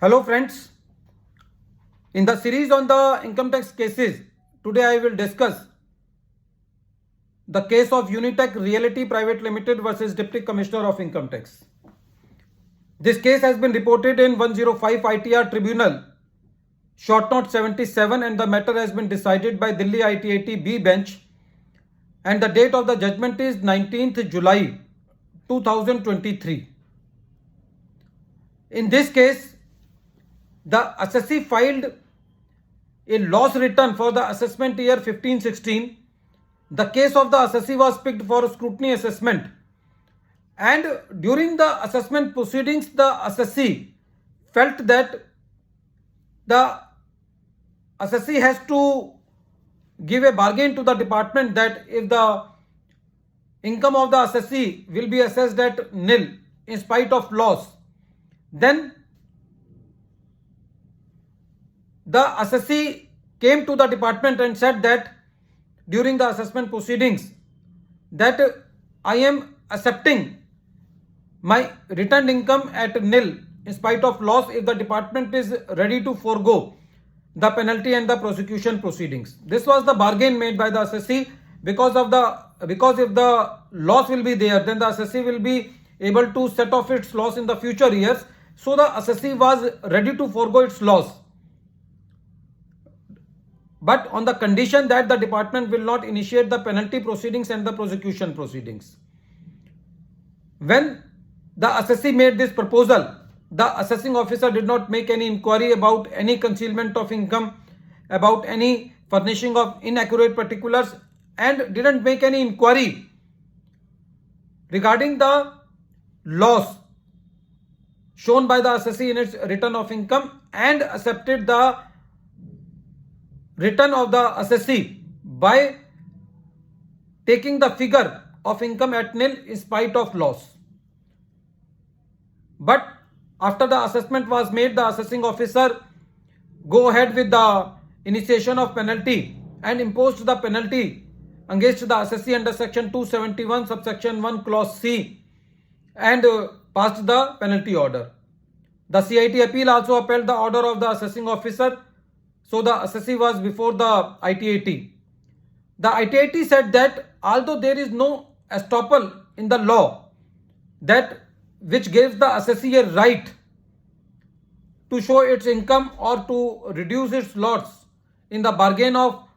Hello friends, in the series on the income tax cases, today I will discuss the case of UNITECH Realty Private Limited versus Deputy Commissioner of Income Tax. This case has been reported in 105 ITR Tribunal, short note 77, and the matter has been decided by Delhi ITAT B bench, and the date of the judgment is 19th July 2023. In this case, the assessee filed a loss return for the assessment year 15-16. The case of the assessee was picked for scrutiny assessment, and during the assessment proceedings, the assessee felt that the assessee has to give a bargain to the department that if the income of the assessee will be assessed at nil in spite of loss, then the assessee came to the department and said that during the assessment proceedings that I am accepting my returned income at nil in spite of loss if the department is ready to forego the penalty and the prosecution proceedings. This was the bargain made by the assessee because if the loss will be there, then the assessee will be able to set off its loss in the future years. So the assessee was ready to forego its loss, but on the condition that the department will not initiate the penalty proceedings and the prosecution proceedings. When the assessee made this proposal, the assessing officer did not make any inquiry about any concealment of income, about any furnishing of inaccurate particulars, and didn't make any inquiry regarding the loss shown by the assessee in its return of income, and accepted the return of the assessee by taking the figure of income at nil in spite of loss. But after the assessment was made, the assessing officer go ahead with the initiation of penalty and imposed the penalty against the assessee under section 271 subsection 1 clause C, and passed the penalty order. The CIT appeal also upheld the order of the assessing officer. So the assessee was before the ITAT. The ITAT said that although there is no estoppel in the law that which gives the assessee a right to show its income or to reduce its loss in the bargain of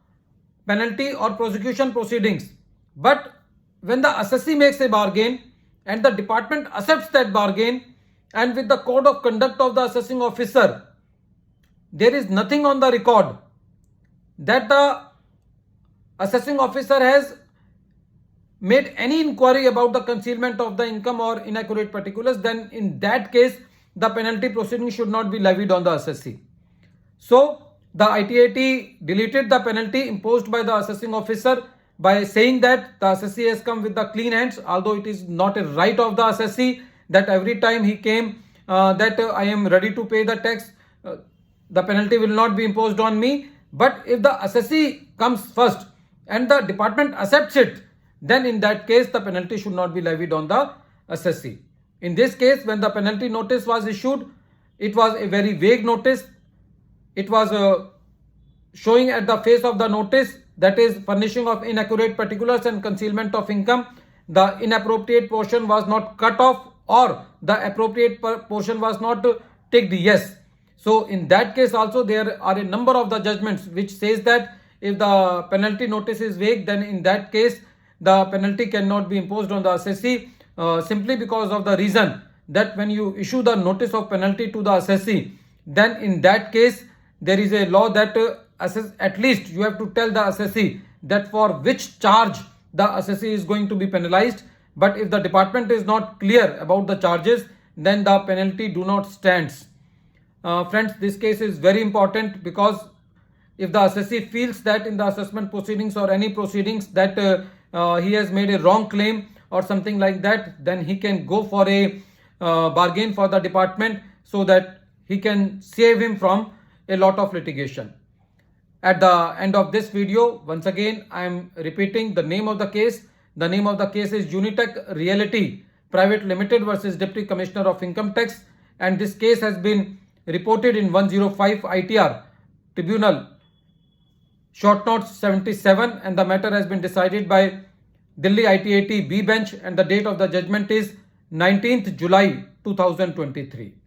penalty or prosecution proceedings, but when the assessee makes a bargain and the department accepts that bargain, and with the code of conduct of the assessing officer, there is nothing on the record that the assessing officer has made any inquiry about the concealment of the income or inaccurate particulars, then in that case the penalty proceeding should not be levied on the assessee. So the ITAT deleted the penalty imposed by the assessing officer by saying that the assessee has come with the clean hands, although it is not a right of the assessee that every time he came that I am ready to pay the tax, the penalty will not be imposed on me. But if the assessee comes first and the department accepts it, then in that case the penalty should not be levied on the assessee. In this case, when the penalty notice was issued, it was a very vague notice. It was showing at the face of the notice, that is furnishing of inaccurate particulars and concealment of income, the inappropriate portion was not cut off or the appropriate portion was not ticked yes. So in that case also there are a number of the judgments which says that if the penalty notice is vague, then in that case the penalty cannot be imposed on the assessee, simply because of the reason that when you issue the notice of penalty to the assessee, then in that case there is a law that at least you have to tell the assessee that for which charge the assessee is going to be penalized. But if the department is not clear about the charges, then the penalty do not stands. Friends, this case is very important, because if the assessee feels that in the assessment proceedings or any proceedings that he has made a wrong claim or something like that, then he can go for a bargain for the department so that he can save him from a lot of litigation. At the end of this video, once again I am repeating the name of the case. The name of the case is UNITECH Realty Private Limited versus Deputy Commissioner of Income Tax, and this case has been reported in 105 ITR Tribunal, short note 77, and the matter has been decided by Delhi ITAT B bench, and the date of the judgment is 19th July 2023.